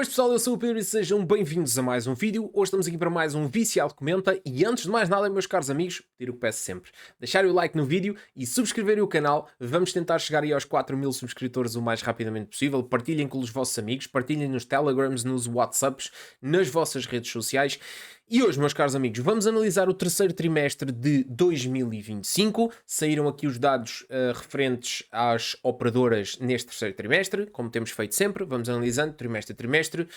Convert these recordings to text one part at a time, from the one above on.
Boas pessoal, eu sou o Pedro e sejam bem-vindos a mais um vídeo. Hoje estamos aqui para mais um Viciado Comenta e antes de mais nada, meus caros amigos, pedir o que peço sempre. Deixarem o like no vídeo e subscreverem o canal. Vamos tentar chegar aí aos 4.000 subscritores o mais rapidamente possível. Partilhem com os vossos amigos, partilhem nos Telegrams, nos Whatsapps, nas vossas redes sociais. E hoje, meus caros amigos, vamos analisar o terceiro trimestre de 2025. Saíram aqui os dados referentes às operadoras neste terceiro trimestre, como temos feito sempre. Vamos analisando trimestre a trimestre,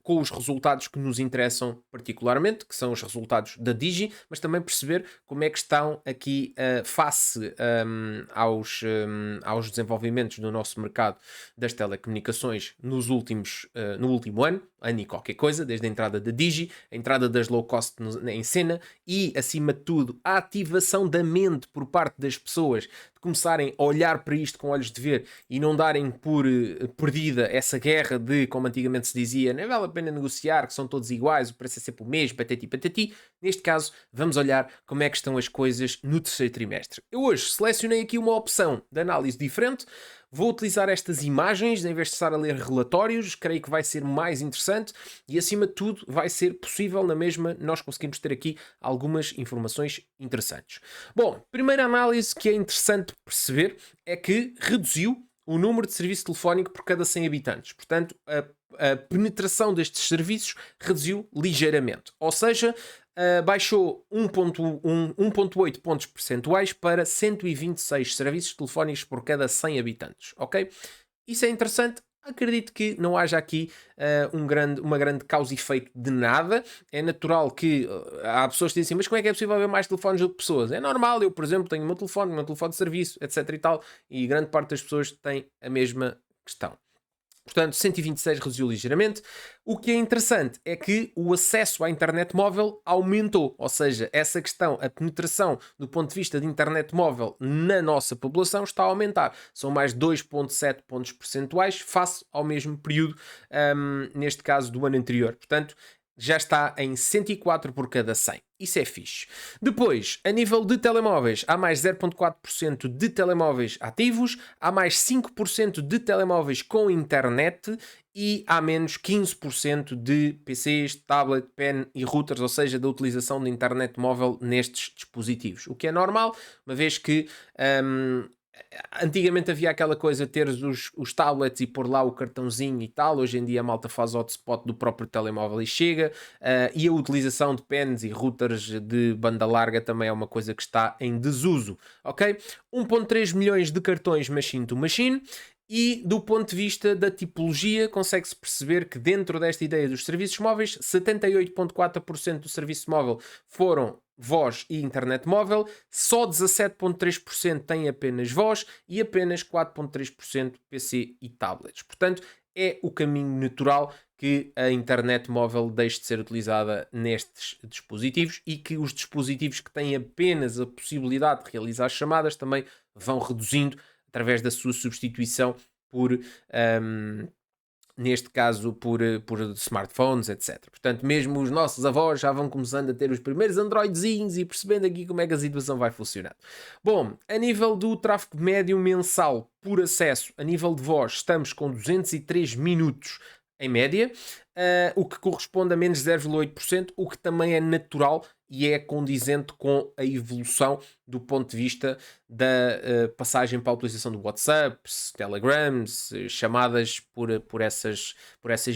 com os resultados que nos interessam particularmente, que são os resultados da Digi, mas também perceber como é que estão aqui face aos desenvolvimentos do nosso mercado das telecomunicações no último ano e qualquer coisa, desde a entrada da Digi, a entrada das low cost em cena e, acima de tudo, a ativação da mente por parte das pessoas de começarem a olhar para isto com olhos de ver e não darem por perdida essa guerra de, como antigamente se dizia, não vale a pena negociar, que são todos iguais, o preço é sempre o mesmo, patati patati. Neste caso, vamos olhar como é que estão as coisas no terceiro trimestre. Eu hoje selecionei aqui uma opção de análise diferente. Vou utilizar estas imagens em vez de estar a ler relatórios, creio que vai ser mais interessante e, acima de tudo, vai ser possível na mesma nós conseguirmos ter aqui algumas informações interessantes. Bom, primeira análise que é interessante perceber é que reduziu o número de serviço telefónico por cada 100 habitantes. Portanto, a penetração destes serviços reduziu ligeiramente. Ou seja, baixou 1,8 pontos percentuais para 126 serviços telefónicos por cada 100 habitantes. Ok? Isso é interessante. Acredito que não haja aqui uma grande causa e efeito de nada. É natural que há pessoas que dizem, mas como é que é possível haver mais telefones do que pessoas? É normal, eu, por exemplo, tenho o meu telefone de serviço, etc e tal, e grande parte das pessoas tem a mesma questão. Portanto, 126 reduziu ligeiramente. O que é interessante é que o acesso à internet móvel aumentou. Ou seja, essa questão, a penetração do ponto de vista de internet móvel na nossa população está a aumentar. São mais 2,7 pontos percentuais face ao mesmo período, neste caso do ano anterior. Portanto, já está em 104 por cada 100. Isso é fixe. Depois, a nível de telemóveis, há mais 0,4% de telemóveis ativos, há mais 5% de telemóveis com internet e há menos 15% de PCs, tablet, pen e routers, ou seja, da utilização de internet móvel nestes dispositivos. O que é normal, uma vez que antigamente havia aquela coisa de ter os tablets e pôr lá o cartãozinho e tal. Hoje em dia a malta faz hotspot do próprio telemóvel e chega. E a utilização de pens e routers de banda larga também é uma coisa que está em desuso. Ok? 1,3 milhões de cartões machine to machine. E do ponto de vista da tipologia, consegue-se perceber que dentro desta ideia dos serviços móveis, 78,4% do serviço móvel foram voz e internet móvel, só 17,3% tem apenas voz e apenas 4,3% PC e tablets. Portanto, é o caminho natural que a internet móvel deixe de ser utilizada nestes dispositivos e que os dispositivos que têm apenas a possibilidade de realizar chamadas também vão reduzindo através da sua substituição por, neste caso, por smartphones, etc. Portanto, mesmo os nossos avós já vão começando a ter os primeiros Androidzinhos e percebendo aqui como é que a situação vai funcionar. Bom, a nível do tráfego médio mensal por acesso, a nível de voz, estamos com 203 minutos em média, o que corresponde a menos 0,8%, o que também é natural e é condizente com a evolução do ponto de vista da passagem para a utilização do WhatsApp, Telegrams, chamadas por essas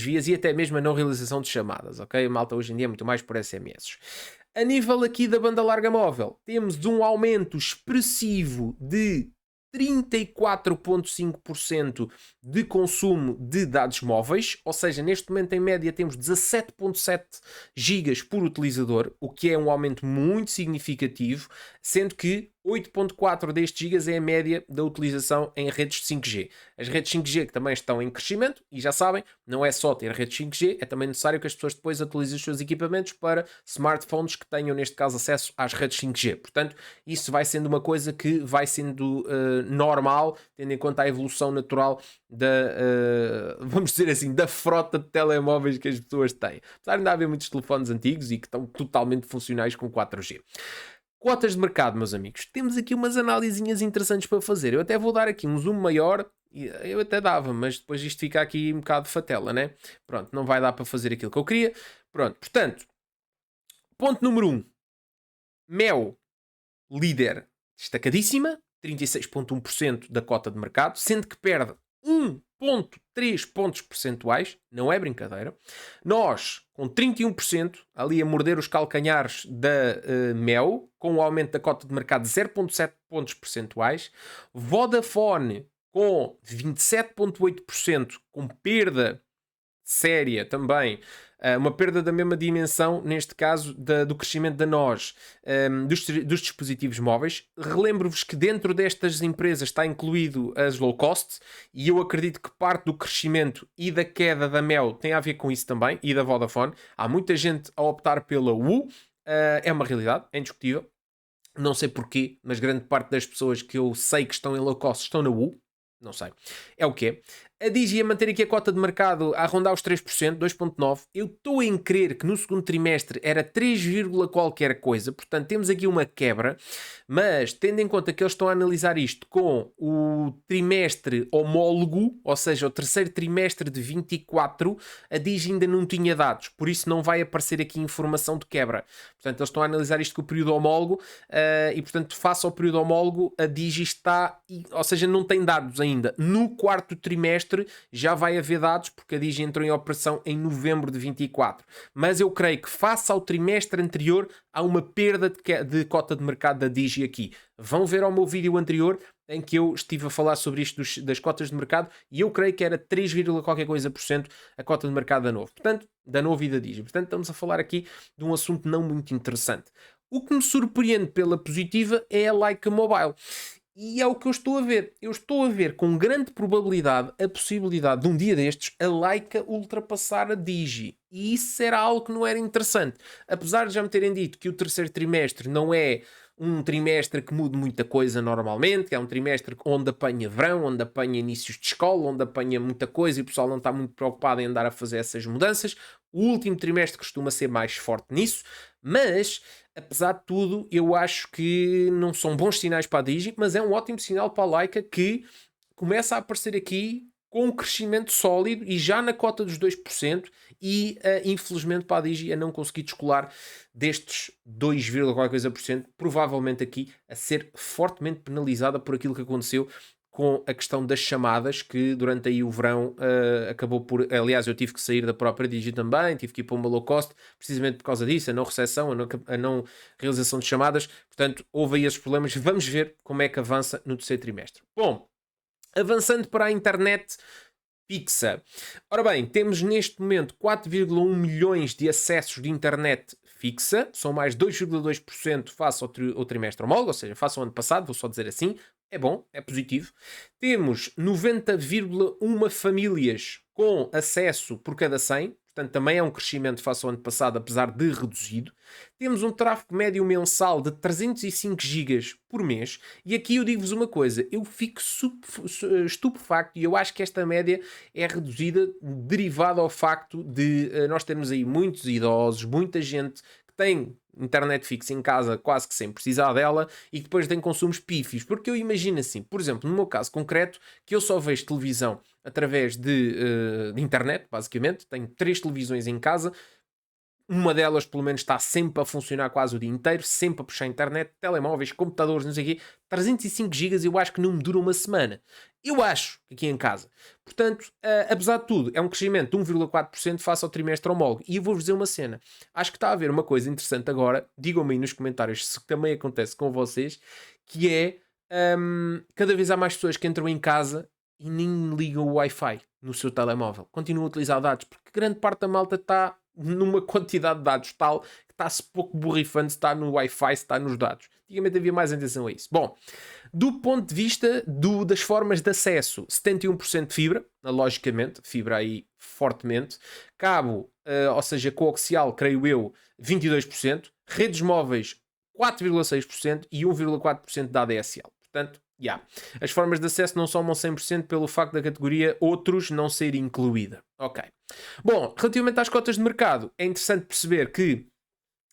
vias e até mesmo a não realização de chamadas, ok? A malta hoje em dia é muito mais por SMS. A nível aqui da banda larga móvel, temos um aumento expressivo de 34,5% de consumo de dados móveis, ou seja, neste momento em média temos 17,7 gigas por utilizador, o que é um aumento muito significativo, sendo que 8,4 destes gigas é a média da utilização em redes de 5G. As redes 5G que também estão em crescimento, e já sabem, não é só ter redes 5G, é também necessário que as pessoas depois atualizem os seus equipamentos para smartphones que tenham, neste caso, acesso às redes 5G. Portanto, isso vai sendo uma coisa que vai sendo normal, tendo em conta a evolução natural vamos dizer assim, da frota de telemóveis que as pessoas têm. Apesar de ainda haver muitos telefones antigos e que estão totalmente funcionais com 4G. Cotas de mercado, meus amigos. Temos aqui umas análisinhas interessantes para fazer. Eu até vou dar aqui um zoom maior. Eu até dava, mas depois isto fica aqui um bocado de fatela, né? Pronto, não vai dar para fazer aquilo que eu queria. Pronto, portanto, ponto número 1. Mel, líder destacadíssima, 36,1% da cota de mercado, sendo que perde 1,3 pontos percentuais, não é brincadeira. Nós, com 31%, ali a morder os calcanhares da Mel, com o aumento da cota de mercado de 0,7 pontos percentuais. Vodafone, com 27,8%, com perda séria também, uma perda da mesma dimensão, neste caso do crescimento da nós, dos dispositivos móveis. Relembro-vos que dentro destas empresas está incluído as low cost, e eu acredito que parte do crescimento e da queda da Mel tem a ver com isso também, e da Vodafone. Há muita gente a optar pela WU, é uma realidade, é indiscutível. Não sei porquê, mas grande parte das pessoas que eu sei que estão em low cost estão na WU. Não sei. É o que é. A Digi a manter aqui a cota de mercado a rondar os 3%, 2,9%. Eu estou em crer que no segundo trimestre era 3, qualquer coisa. Portanto, temos aqui uma quebra. Mas, tendo em conta que eles estão a analisar isto com o trimestre homólogo, ou seja, o terceiro trimestre de 24, a Digi ainda não tinha dados. Por isso não vai aparecer aqui informação de quebra. Portanto, eles estão a analisar isto com o período homólogo. E, portanto, face ao período homólogo, a Digi está... Ou seja, não tem dados ainda. No quarto trimestre já vai haver dados, porque a Digi entrou em operação em novembro de 24. Mas eu creio que face ao trimestre anterior há uma perda de cota de mercado da Digi aqui. Vão ver ao meu vídeo anterior em que eu estive a falar sobre isto das cotas de mercado, e eu creio que era 3, qualquer coisa por cento a cota de mercado da Novo. Portanto, da Novo e da Digi. Portanto, estamos a falar aqui de um assunto não muito interessante. O que me surpreende pela positiva é a Lyca Mobile. E é o que eu estou a ver. Eu estou a ver com grande probabilidade a possibilidade de um dia destes a Lyca ultrapassar a Digi. E isso era algo que não era interessante. Apesar de já me terem dito que o terceiro trimestre não é um trimestre que mude muita coisa normalmente, é um trimestre onde apanha verão, onde apanha inícios de escola, onde apanha muita coisa e o pessoal não está muito preocupado em andar a fazer essas mudanças. O último trimestre costuma ser mais forte nisso, mas... apesar de tudo, eu acho que não são bons sinais para a Digi, mas é um ótimo sinal para a Lyca, que começa a aparecer aqui com um crescimento sólido e já na cota dos 2%, e infelizmente para a Digi a não conseguir descolar destes 2, qualquer coisa por cento, provavelmente aqui a ser fortemente penalizada por aquilo que aconteceu com a questão das chamadas, que durante aí o verão acabou por... Aliás, eu tive que sair da própria Digi também, tive que ir para uma low cost, precisamente por causa disso, a não recepção, a não realização de chamadas. Portanto, houve aí esses problemas. Vamos ver como é que avança no terceiro trimestre. Bom, avançando para a internet fixa. Ora bem, temos neste momento 4,1 milhões de acessos de internet fixa, são mais 2,2% face ao trimestre homólogo, ou seja, face ao ano passado, vou só dizer assim. É bom, é positivo. Temos 90,1 famílias com acesso por cada 100, portanto também é um crescimento face ao ano passado, apesar de reduzido. Temos um tráfego médio mensal de 305 gigas por mês, e aqui eu digo-vos uma coisa, eu fico estupefacto, e eu acho que esta média é reduzida derivado ao facto de nós termos aí muitos idosos, muita gente que tem internet fixa em casa quase que sem precisar dela, e que depois tem consumos pífios. Porque eu imagino assim, por exemplo, no meu caso concreto, que eu só vejo televisão através de internet, basicamente. Tenho 3 televisões em casa. Uma delas, pelo menos, está sempre a funcionar quase o dia inteiro, sempre a puxar a internet, telemóveis, computadores, não sei o quê. 305 gigas eu acho que não me dura uma semana. Eu acho, aqui em casa. Portanto, apesar de tudo, é um crescimento de 1,4% face ao trimestre homólogo. E eu vou-vos dizer uma cena. Acho que está a haver uma coisa interessante agora, digam-me aí nos comentários se também acontece com vocês, que é, cada vez há mais pessoas que entram em casa e nem ligam o Wi-Fi no seu telemóvel. Continuam a utilizar dados, porque grande parte da malta está numa quantidade de dados tal que está-se pouco borrifando se está no Wi-Fi, se está nos dados. Antigamente havia mais atenção a isso. Bom, do ponto de vista das formas de acesso, 71% de fibra, logicamente, fibra aí fortemente, cabo, ou seja, coaxial, creio eu, 22%, redes móveis 4,6% e 1,4% da ADSL. Portanto, as formas de acesso não somam 100% pelo facto da categoria outros não ser incluída. Ok. Bom, relativamente às cotas de mercado, é interessante perceber que,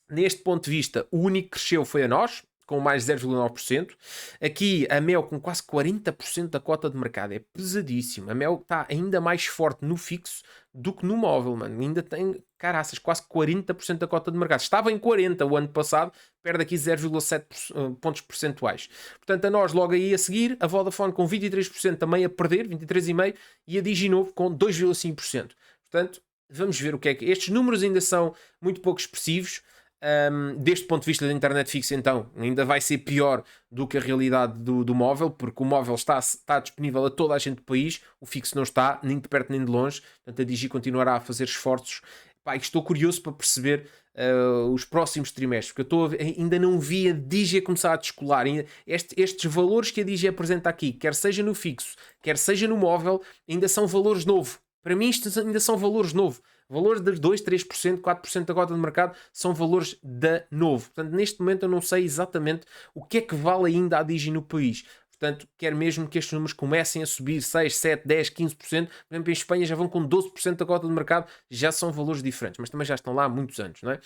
neste ponto de vista, o único que cresceu foi a nós, com mais 0,9%. Aqui a Mel com quase 40% da cota de mercado. É pesadíssimo. A Mel está ainda mais forte no fixo do que no móvel, mano. Ainda tem, caraças, quase 40% da cota de mercado. Estava em 40% o ano passado, perde aqui 0,7 pontos percentuais. Portanto, a nós logo aí a seguir, a Vodafone com 23% também a perder, 23,5%, e a Diginovo com 2,5%. Portanto, vamos ver o que é que... Estes números ainda são muito pouco expressivos. Deste ponto de vista da internet fixa, então, ainda vai ser pior do que a realidade do móvel, porque o móvel está disponível a toda a gente do país, o fixo não está, nem de perto nem de longe. Portanto, a Digi continuará a fazer esforços. Pá, estou curioso para perceber os próximos trimestres, porque ainda não vi a Digi começar a descolar. Estes valores que a Digi apresenta aqui, quer seja no fixo, quer seja no móvel, ainda são valores novos. Para mim, isto ainda são valores novos. Valores de 2, 3%, 4% da cota de mercado são valores da novo. Portanto, neste momento eu não sei exatamente o que é que vale ainda a Digi no país. Portanto, quero mesmo que estes números comecem a subir 6, 7, 10, 15%. Por exemplo, em Espanha já vão com 12% da cota de mercado. Já são valores diferentes, mas também já estão lá há muitos anos, não é?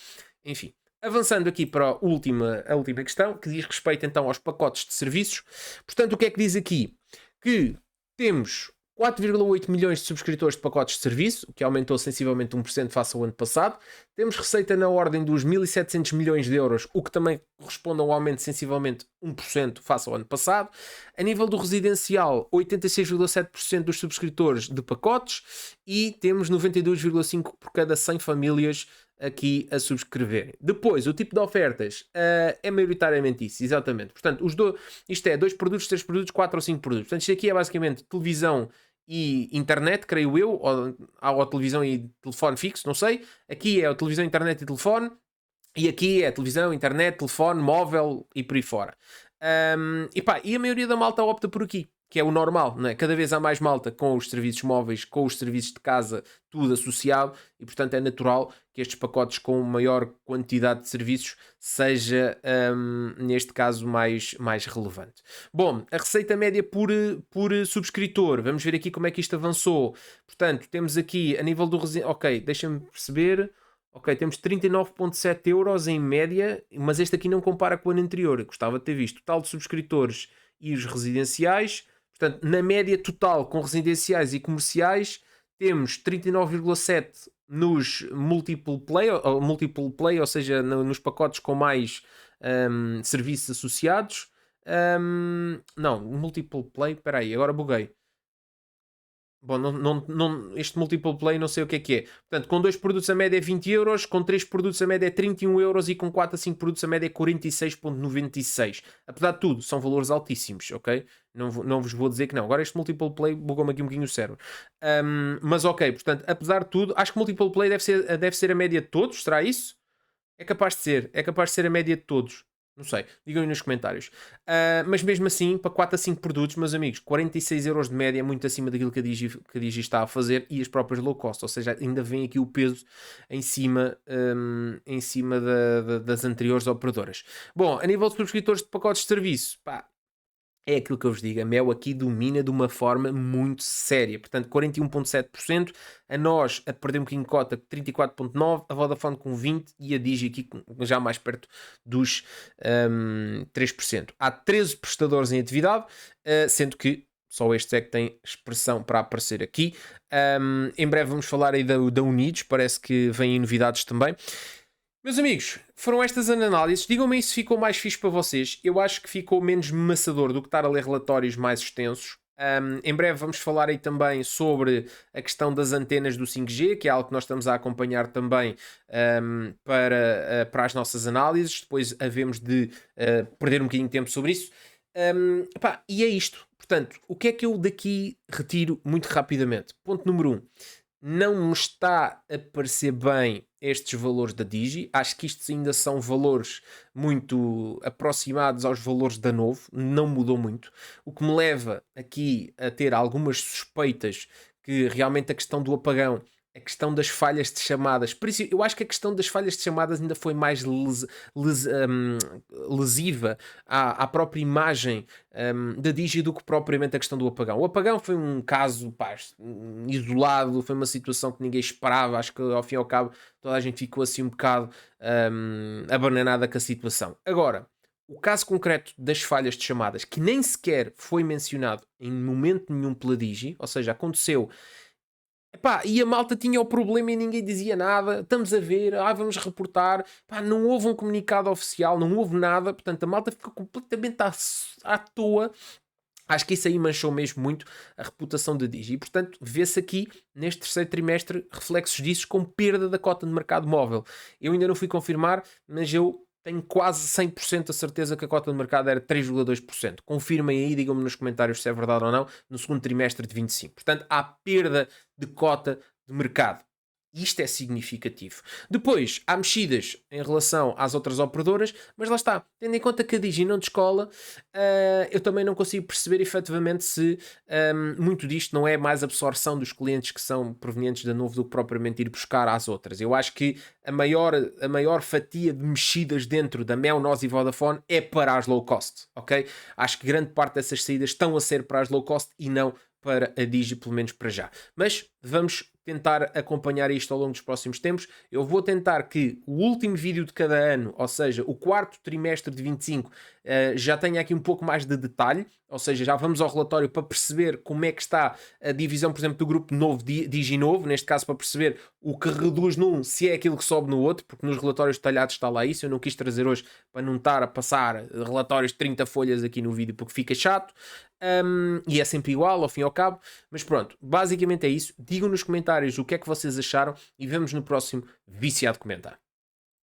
Enfim. Avançando aqui para a última questão, que diz respeito então aos pacotes de serviços. Portanto, o que é que diz aqui? Que temos 4,8 milhões de subscritores de pacotes de serviço, o que aumentou sensivelmente 1% face ao ano passado. Temos receita na ordem dos 1.700 milhões de euros, o que também corresponde a um aumento de sensivelmente 1% face ao ano passado. A nível do residencial, 86,7% dos subscritores de pacotes e temos 92,5% por cada 100 famílias aqui a subscreverem. Depois, o tipo de ofertas é maioritariamente isso, exatamente. Portanto, isto é 2 produtos, 3 produtos, 4 ou 5 produtos. Portanto, isto aqui é basicamente televisão e internet, creio eu, ou televisão e telefone fixo, não sei. Aqui é a televisão, internet e telefone. E aqui é televisão, internet, telefone, móvel e por aí fora. E a maioria da malta opta por aqui, que é o normal, não é? Cada vez há mais malta com os serviços móveis, com os serviços de casa, tudo associado, e portanto é natural que estes pacotes com maior quantidade de serviços seja, neste caso, mais relevante. Bom, a receita média por subscritor, vamos ver aqui como é que isto avançou. Portanto, temos aqui a nível do... Ok, deixa-me perceber... Ok, temos 39,7 euros em média, mas este aqui não compara com o ano anterior. Eu gostava de ter visto o total de subscritores e os residenciais. Portanto, na média total com residenciais e comerciais, temos 39,7 nos multiple play, ou seja, nos pacotes com mais serviços associados. Não, multiple play, espera aí, agora buguei. Bom, este multiple play não sei o que é. Portanto, com 2 produtos a média é 20 euros, com 3 produtos a média é 31 euros e com 4 a 5 produtos a média é 46,96. Apesar de tudo, são valores altíssimos, ok? Não vos vou dizer que não. Agora este multiple play bugou-me aqui um bocadinho o cérebro. Mas ok, portanto, apesar de tudo, acho que multiple play deve ser a média de todos, será isso? É capaz de ser a média de todos. Não sei, digam aí nos comentários. Mas mesmo assim, para 4 a 5 produtos, meus amigos, 46 euros de média é muito acima daquilo que a Digi está a fazer e as próprias low cost. Ou seja, ainda vem aqui o peso em cima das anteriores operadoras. Bom, a nível de subscritores de pacotes de serviço, pá, é aquilo que eu vos digo, a Mel aqui domina de uma forma muito séria. Portanto, 41,7%, a nós a perder um bocadinho de cota, 34,9%, a Vodafone com 20% e a Digi aqui já mais perto dos 3%. Há 13 prestadores em atividade, sendo que só estes é que têm expressão para aparecer aqui. Em breve vamos falar aí da Unidos, parece que vêm novidades também. Meus amigos, foram estas as análises. Digam-me se ficou mais fixe para vocês. Eu acho que ficou menos maçador do que estar a ler relatórios mais extensos. Em breve vamos falar aí também sobre a questão das antenas do 5G, que é algo que nós estamos a acompanhar também para as nossas análises. Depois havemos de perder um bocadinho de tempo sobre isso. E é isto. Portanto, o que é que eu daqui retiro muito rapidamente? Ponto número 1. Não me está a parecer bem estes valores da Digi. Acho que isto ainda são valores muito aproximados aos valores da Novo. Não mudou muito. O que me leva aqui a ter algumas suspeitas que realmente a questão do apagão, a questão das falhas de chamadas, por isso eu acho que a questão das falhas de chamadas ainda foi mais lesiva à própria imagem da Digi do que propriamente a questão do apagão. O apagão foi um caso isolado, foi uma situação que ninguém esperava. Acho que ao fim e ao cabo toda a gente ficou assim um bocado abananada com a situação. Agora, o caso concreto das falhas de chamadas, que nem sequer foi mencionado em momento nenhum pela Digi, ou seja, aconteceu. Epá, e a malta tinha o problema e ninguém dizia nada. Estamos a ver, vamos reportar. Pá, não houve um comunicado oficial, não houve nada. Portanto, a malta ficou completamente à toa. Acho que isso aí manchou mesmo muito a reputação da Digi. E, portanto, vê-se aqui, neste terceiro trimestre, reflexos disso com perda da cota de mercado móvel. Eu ainda não fui confirmar, mas eu tenho quase 100% a certeza que a cota de mercado era 3,2%. Confirmem aí, digam-me nos comentários se é verdade ou não, no segundo trimestre de 25. Portanto, há perda de cota de mercado. Isto é significativo. Depois, há mexidas em relação às outras operadoras, mas lá está, tendo em conta que a Digi não descola, eu também não consigo perceber efetivamente se muito disto não é mais absorção dos clientes que são provenientes da Novo do que propriamente ir buscar às outras. Eu acho que a maior fatia de mexidas dentro da Mel, Nós e Vodafone é para as low cost, ok? Acho que grande parte dessas saídas estão a ser para as low cost e não para a Digi, pelo menos para já. Mas vamos tentar acompanhar isto ao longo dos próximos tempos. Eu vou tentar que o último vídeo de cada ano, ou seja, o quarto trimestre de 25, já tenha aqui um pouco mais de detalhe, ou seja, já vamos ao relatório para perceber como é que está a divisão, por exemplo, do grupo novo, Digi novo, neste caso para perceber o que reduz num, se é aquilo que sobe no outro, porque nos relatórios detalhados está lá isso. Eu não quis trazer hoje para não estar a passar relatórios de 30 folhas aqui no vídeo porque fica chato. E é sempre igual, ao fim e ao cabo. Mas pronto, basicamente é isso. Digam nos comentários o que é que vocês acharam e vemos no próximo Viciado Comentar.